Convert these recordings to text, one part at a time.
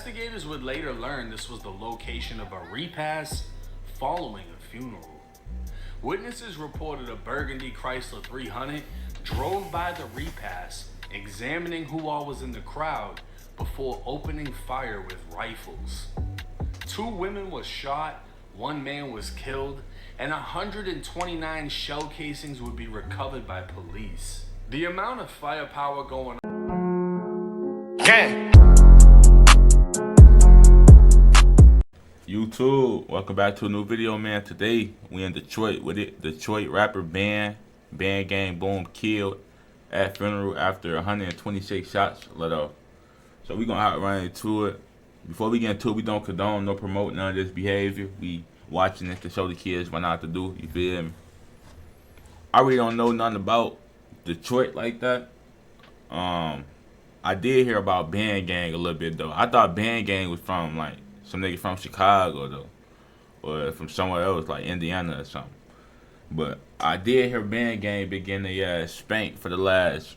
Investigators would later learn this was the location of a repast following a funeral. Witnesses reported a burgundy Chrysler 300 drove by the repast, examining who all was in the crowd before opening fire with rifles. 2 women were shot, 1 man was killed, and 129 shell casings would be recovered by police. The amount of firepower going on. YouTube, welcome back to a new video, man. Today we in Detroit with it. Detroit rapper Bandgang boom killed at funeral after 126 shots let off. So we gonna hop right into it. Before we get into it, we don't condone nor promote none of this behavior. We watching this to show the kids what not to do. You feel me? I really don't know nothing about Detroit like that. I did hear about Bandgang a little bit though. I thought Bandgang was from like some nigga from Chicago though, or from somewhere else like Indiana or something. But I did hear Bandgang been getting their ass spanked for the last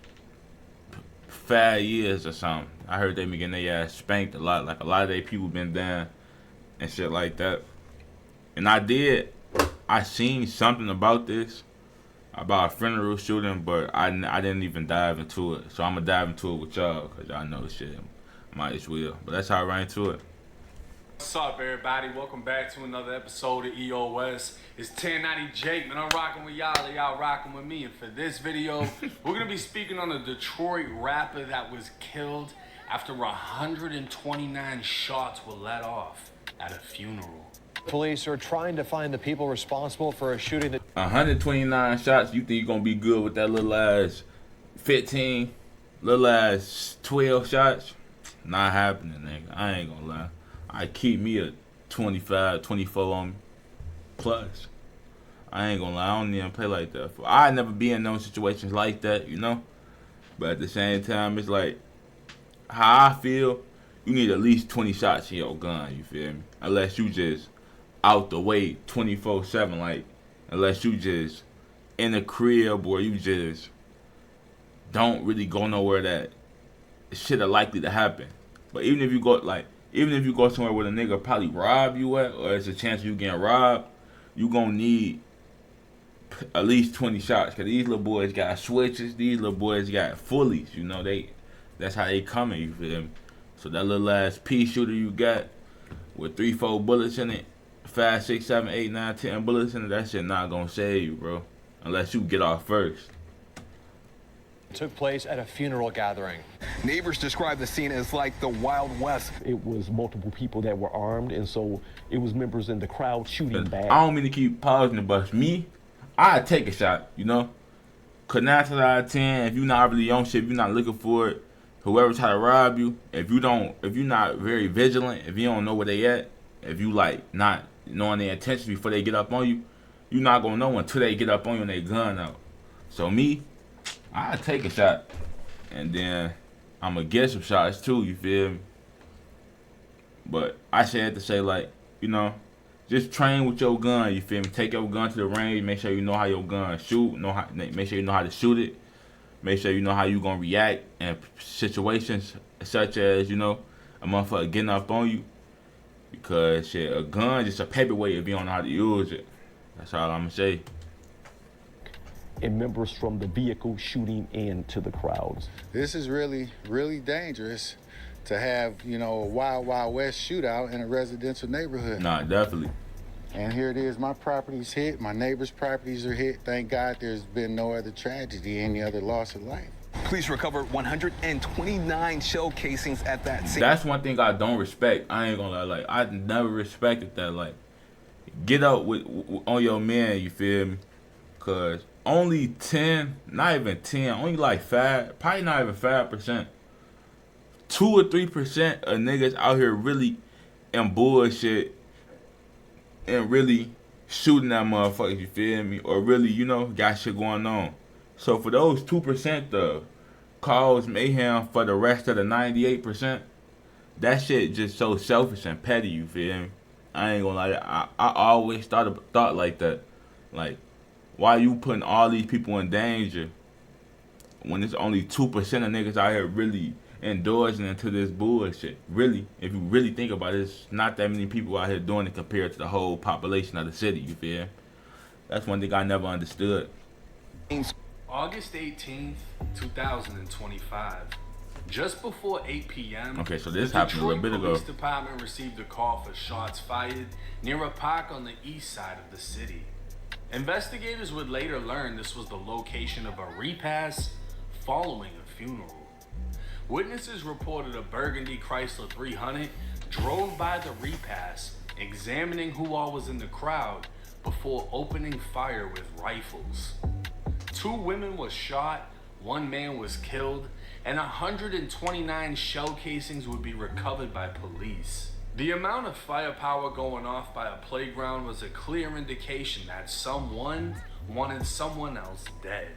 5 years or something. I heard they been getting their ass spanked a lot. Like a lot of their people been down and shit like that. And I seen something about this, about a funeral shooting, but I didn't even dive into it. So I'm gonna dive into it with y'all, cause y'all know the shit. Might as well. But that's how I ran into it. What's up, everybody? Welcome back to another episode of EOS. It's 1090 Jake, man. I'm rocking with y'all, and y'all rocking with me. And for this video, we're gonna be speaking on a Detroit rapper that was killed after 129 shots were let off at a funeral. Police are trying to find the people responsible for a shooting that 129 shots. You think you're gonna be good with that little ass 15, little ass 12 shots? Not happening, nigga. I ain't gonna lie. I keep me a 25, 24 on me plus. I ain't gonna lie, I don't even play like that. I never be in those situations like that, you know? But at the same time, it's like, how I feel, you need at least 20 shots in your gun, you feel me? Unless you just out the way 24/7, like, unless you just in a crib or you just don't really go nowhere that shit are likely to happen. But even if you go somewhere where the nigga probably rob you at, or there's a chance of you getting robbed, you gonna need at least 20 shots. Cause these little boys got switches, these little boys got fullies, you know, that's how they coming, you feel me? So that little ass pea shooter you got with 3-4 bullets in it, 5, 6, 7, 8, 9, 10 bullets in it, that shit not gonna save you, bro. Unless you get off first. took place at a funeral gathering. Neighbors describe the scene as like the Wild West. It was multiple people that were armed, and so it was members in the crowd shooting back. I don't mean to keep pausing it, but me, I'd take a shot, you know? Cause 9 times out of 10, if you're not really on shit, if you're not looking for it, whoever try to rob you, if you're not very vigilant, if you don't know where they at, if you like not knowing their intentions before they get up on you, you're not gonna know until they get up on you and they gun out. So me, I'd take a shot, and then I'm gonna get some shots too, you feel me? But I said to say, like, you know, just train with your gun, you feel me? Take your gun to the range, make sure you know how your gun shoot, make sure you know how to shoot it, make sure you know how you gonna react in situations such as, you know, a motherfucker getting up on you. Because shit, a gun just a paperweight if you don't know how to use it. That's all I'm gonna say. And members from the vehicle shooting into the crowds. This is really, really dangerous to have, you know, a Wild Wild West shootout in a residential neighborhood. Nah, definitely. And here it is, my property's hit, my neighbor's properties are hit. Thank God there's been no other tragedy, any other loss of life. Police recovered 129 shell casings at that scene. That's one thing I don't respect. I ain't gonna lie, like, I never respected that. Like, get out on your man, you feel me? Cause only 10, not even 10, only like 5, probably not even 5%. 2 or 3% of niggas out here really in bullshit and really shooting at motherfuckers, you feel me? Or really, you know, got shit going on. So for those 2% to cause mayhem for the rest of the 98%, that shit just so selfish and petty, you feel me? I ain't gonna lie, I always thought like that. Like, why you putting all these people in danger when it's only 2% of niggas out here really indulging into this bullshit. Really, if you really think about it, it's not that many people out here doing it compared to the whole population of the city, you feel? That's one thing I never understood. August 18th, 2025. Just before 8 p.m., Okay, so this the happened a little Detroit bit ago. Police Department received a call for shots fired near a park on the east side of the city. Investigators would later learn this was the location of a repast following a funeral. Witnesses reported a burgundy Chrysler 300 drove by the repast, examining who all was in the crowd before opening fire with rifles. 2 women were shot, 1 man was killed, and 129 shell casings would be recovered by police. The amount of firepower going off by a playground was a clear indication that someone wanted someone else dead.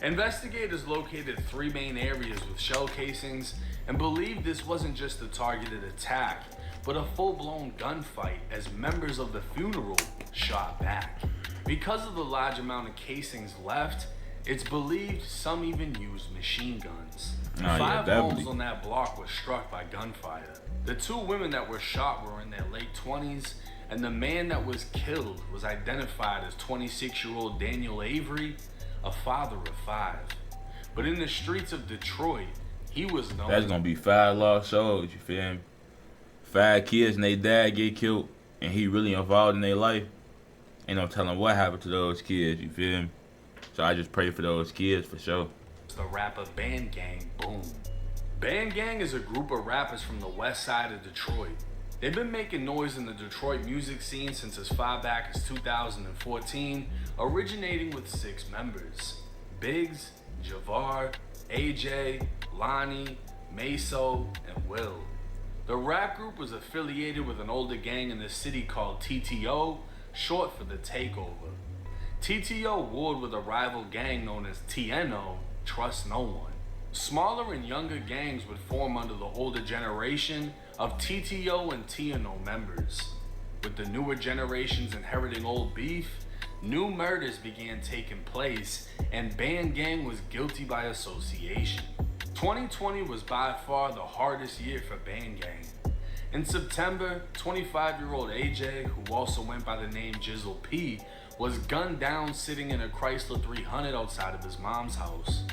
Investigators located 3 main areas with shell casings and believed this wasn't just a targeted attack, but a full-blown gunfight as members of the funeral shot back. Because of the large amount of casings left, it's believed some even used machine guns. 5 homes on that block were struck by gunfire. The 2 women that were shot were in their late 20s, and the man that was killed was identified as 26-year-old Daniel Avery, a father of 5. But in the streets of Detroit, he was known. That's gonna be 5 lost souls, you feel me? 5 kids and their dad get killed, and he really involved in their life. Ain't no telling what happened to those kids, you feel me? So I just pray for those kids for sure. The rapper Bandgang Boom. Bandgang is a group of rappers from the west side of Detroit. They've been making noise in the Detroit music scene since as far back as 2014, originating with 6 members: Biggs, Javar, AJ, Lonnie, Meso, and Will. The rap group was affiliated with an older gang in the city called TTO, short for the Takeover. TTO warred with a rival gang known as TNO, Trust No One. Smaller and younger gangs would form under the older generation of TTO and TNO members. With the newer generations inheriting old beef, new murders began taking place, and Bandgang was guilty by association. 2020 was by far the hardest year for Bandgang. In September, 25-year-old AJ, who also went by the name Jizzle P, was gunned down sitting in a Chrysler 300 outside of his mom's house.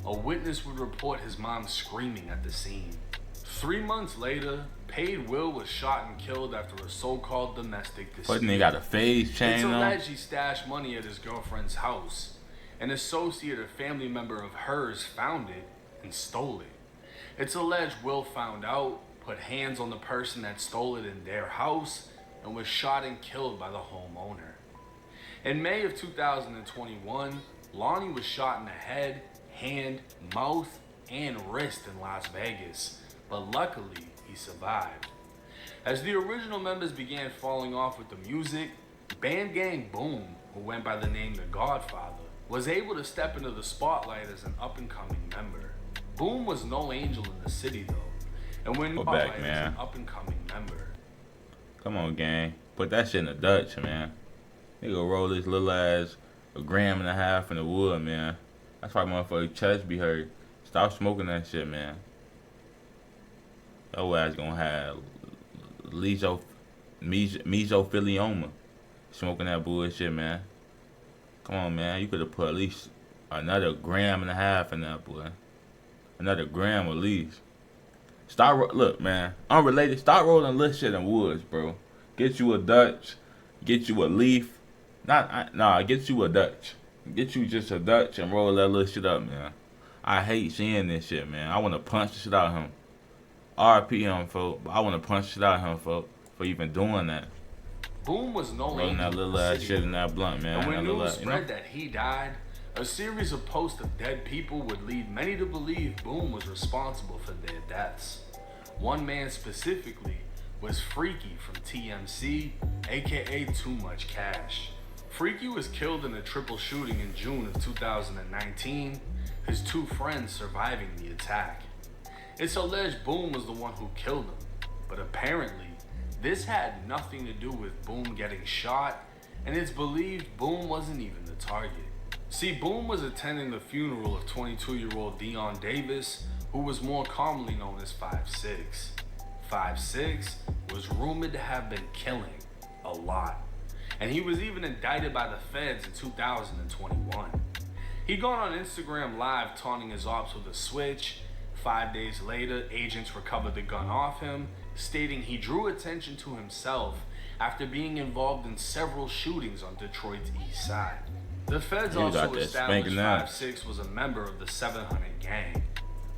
A witness would report his mom screaming at the scene. 3 months later, Paid Will was shot and killed after a so-called domestic dispute. But they got a phase chain It's on. alleged he stashed money at his girlfriend's house. An associate or family member of hers found it and stole it. It's alleged Will found out, put hands on the person that stole it in their house, and was shot and killed by the homeowner. In May of 2021, Lonnie was shot in the head, hand, mouth, and wrist in Las Vegas, but luckily he survived. As the original members began falling off with the music, Bandgang Boom, who went by the name The Godfather, was able to step into the spotlight as an up-and-coming member. Boom was no angel in the city though, and when back, as man. an up-and-coming member. Come on, gang. Put that shit in the Dutch, man. Nigga roll this little ass 1.5 grams in the wood, man. That's why motherfucker's chest be hurt. Stop smoking that shit, man. Your ass gonna have mesothelioma smoking that bullshit, man. Come on, man. You could have put at least another 1.5 grams in that, boy. Another gram at least. Stop, look, man. Unrelated. Stop rolling little shit in woods, bro. Get you a Dutch. Get you a leaf. Get you a Dutch. Get you just a Dutch and roll that little shit up, man. I hate seeing this shit, man. I want to punch the shit out of him. RP him, folk. But I want to punch the shit out of him, folk, for even doing that. Boom was no rolling that little ass shit in that blunt, man. And when that news spread that he died, a series of posts of dead people would lead many to believe Boom was responsible for their deaths. One man specifically was Freaky from TMC, aka Too Much Cash. Freaky was killed in a triple shooting in June of 2019, his 2 friends surviving the attack. It's alleged Boom was the one who killed him, but apparently this had nothing to do with Boom getting shot, and it's believed Boom wasn't even the target. See, Boom was attending the funeral of 22-year-old Dion Davis, who was more commonly known as 5'6". 5'6" was rumored to have been killing a lot, and he was even indicted by the feds in 2021. He'd gone on Instagram Live taunting his ops with a switch. 5 days later, agents recovered the gun off him, stating he drew attention to himself after being involved in several shootings on Detroit's east side. The feds also established 5'6" was a member of the 700 gang.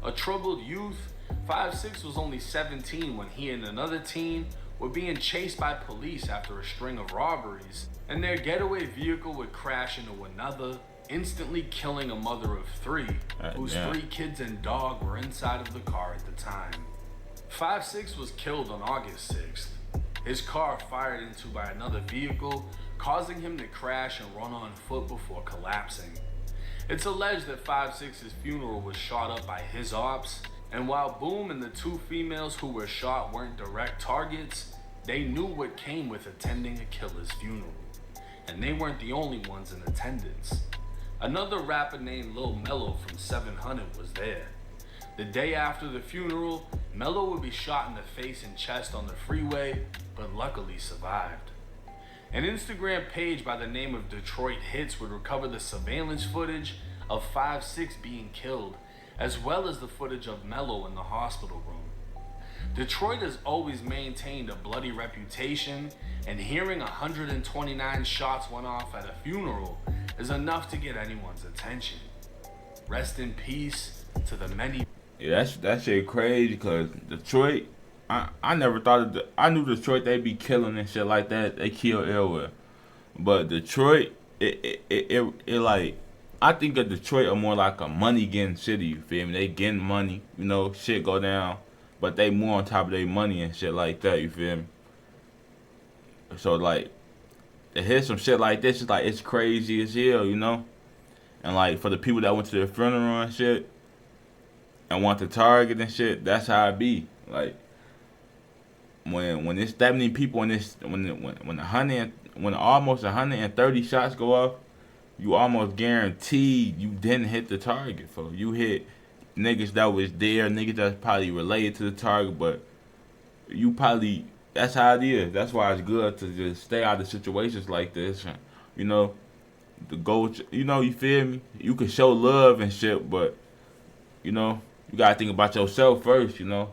A troubled youth, 5'6" was only 17 when he and another teen were being chased by police after a string of robberies, and their getaway vehicle would crash into another, instantly killing a mother of three, whose 3 kids and dog were inside of the car at the time. 5'6" was killed on August 6th. His car fired into by another vehicle, causing him to crash and run on foot before collapsing. It's alleged that 5'6's funeral was shot up by his ops, and while Boom and the 2 females who were shot weren't direct targets, they knew what came with attending a killer's funeral. And they weren't the only ones in attendance. Another rapper named Lil Mello from 700 was there. The day after the funeral, Mello would be shot in the face and chest on the freeway, but luckily survived. An Instagram page by the name of Detroit Hits would recover the surveillance footage of 5'6 being killed, as well as the footage of Mello in the hospital room. Detroit has always maintained a bloody reputation, and hearing 129 shots went off at a funeral is enough to get anyone's attention. Rest in peace to the many. Yeah, that shit crazy, cause Detroit, I never thought I knew Detroit they be killing and shit like that. They kill everywhere, but Detroit, it like, I think of Detroit are more like a money getting city. You feel me? They getting money, you know, shit go down, but they more on top of their money and shit like that. You feel me? So like, to hear some shit like this, it's like, it's crazy as hell, you know. And like, for the people that went to their funeral and shit, and want to target and shit, that's how it be. Like, when it's that many people in this, when almost 130 shots go off, you almost guaranteed you didn't hit the target. For you hit niggas that was there, niggas that's probably related to the target, but you probably, that's how it is. That's why it's good to just stay out of situations like this. You know, the goal, you know, you feel me? You can show love and shit, but you know, you gotta think about yourself first, you know.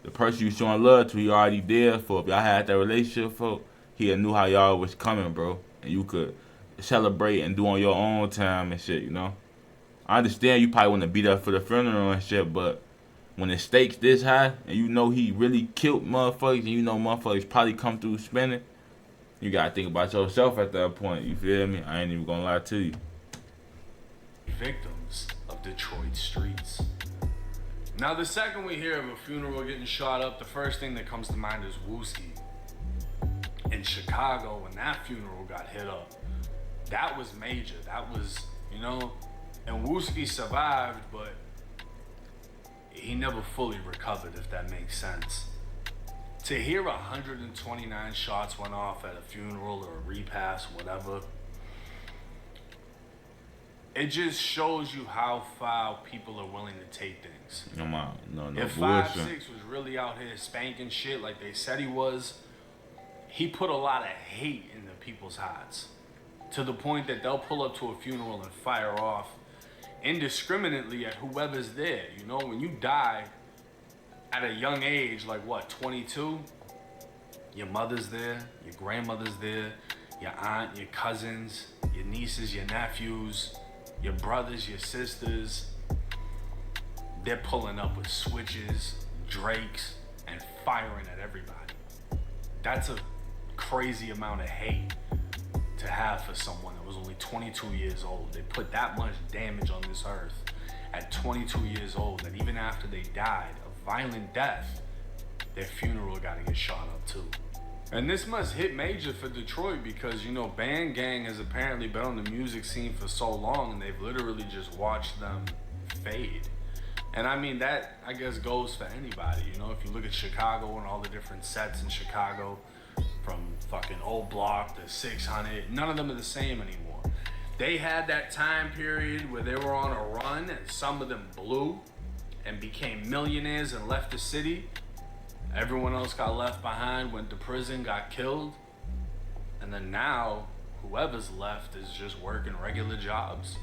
The person you showing love to, he already there for. If y'all had that relationship for, he knew how y'all was coming, bro. And you could celebrate and do on your own time and shit, you know. I understand you probably want to be there for the funeral and shit, but when the stakes this high and you know he really killed motherfuckers and you know motherfuckers probably come through spinning, you gotta think about yourself at that point, you feel me? I ain't even gonna lie to you. Victims of Detroit streets. Now, the second we hear of a funeral getting shot up, the first thing that comes to mind is Wooski. In Chicago, when that funeral got hit up, that was major. That was, you know, and Wooski survived, but he never fully recovered, if that makes sense. To hear 129 shots went off at a funeral or a repast, whatever, it just shows you how foul people are willing to take things. No if 5'6" was really out here spanking shit like they said he was, he put a lot of hate into people's hearts, to the point that they'll pull up to a funeral and fire off indiscriminately at whoever's there. You know, when you die at a young age, like what, 22, your mother's there, your grandmother's there, your aunt, your cousins, your nieces, your nephews, your brothers, your sisters, they're pulling up with switches, drakes, and firing at everybody. That's a crazy amount of hate to have for someone that was only 22 years old. They put that much damage on this earth at 22 years old, that even after they died a violent death, their funeral got to get shot up too. And this must hit major for Detroit because, you know, Bandgang has apparently been on the music scene for so long and they've literally just watched them fade. And I mean, that, I guess, goes for anybody. You know, if you look at Chicago and all the different sets in Chicago, from fucking Old Block to 600, none of them are the same anymore. They had that time period where they were on a run and some of them blew and became millionaires and left the city. Everyone else got left behind, went to prison, got killed. And then now, whoever's left is just working regular jobs.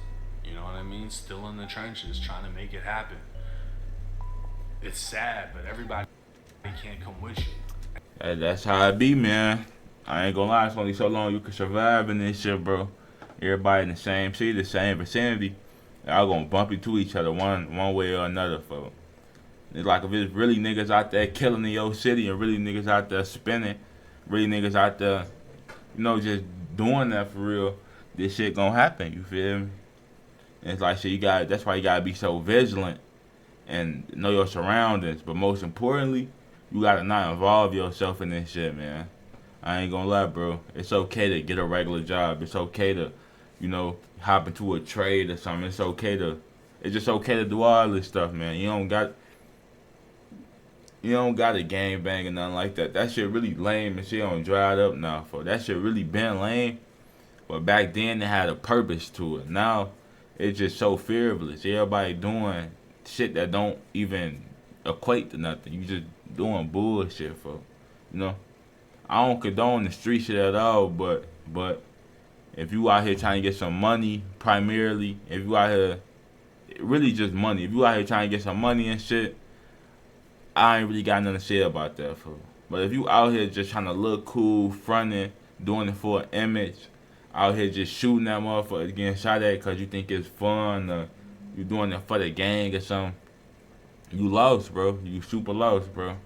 You know what I mean? Still in the trenches, trying to make it happen. It's sad, but everybody can't come with you. Hey, that's how it be, man. I ain't gonna lie, it's only so long you can survive in this shit, bro. Everybody in the same city, the same vicinity, y'all gonna bump into each other one way or another, folks. It's like if it's really niggas out there killing in your city and really niggas out there spinning, really niggas out there, you know, just doing that for real, this shit gonna happen, you feel me? And it's like shit, that's why you gotta be so vigilant and know your surroundings. But most importantly, you gotta not involve yourself in this shit, man. I ain't gonna lie, bro. It's okay to get a regular job. It's okay to, you know, hop into a trade or something. It's just okay to do all this stuff, man. You don't got a gang bang or nothing like that. That shit really lame and shit on dried up now, for that shit really been lame. But back then it had a purpose to it. Now it's just so frivolous. Everybody doing shit that don't even equate to nothing. You just doing bullshit, for, you know. I don't condone the street shit at all, but if you out here trying to get some money, primarily, if you out here, really just money, if you out here trying to get some money and shit, I ain't really got nothing to say about that, fool. But if you out here just trying to look cool, fronting, doing it for an image, out here just shooting that motherfucker, getting shot at because you think it's fun, or you doing it for the gang or something, you lost, bro. You super lost, bro.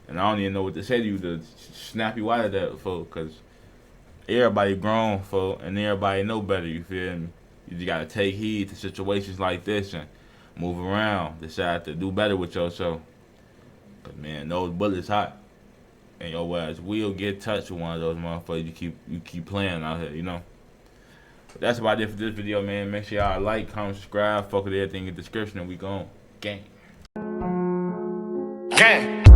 And I don't even know what to say to you to snap you out of that, folks, because everybody grown, folks, and everybody know better, you feel me? You just got to take heed to situations like this and move around, decide to do better with yourself. But, man, those bullets hot. And your ass will get touched with one of those motherfuckers you keep playing out here, you know? But that's about it for this video, man. Make sure y'all like, comment, subscribe, fuck with everything in the description, and we gon' gang. Gang!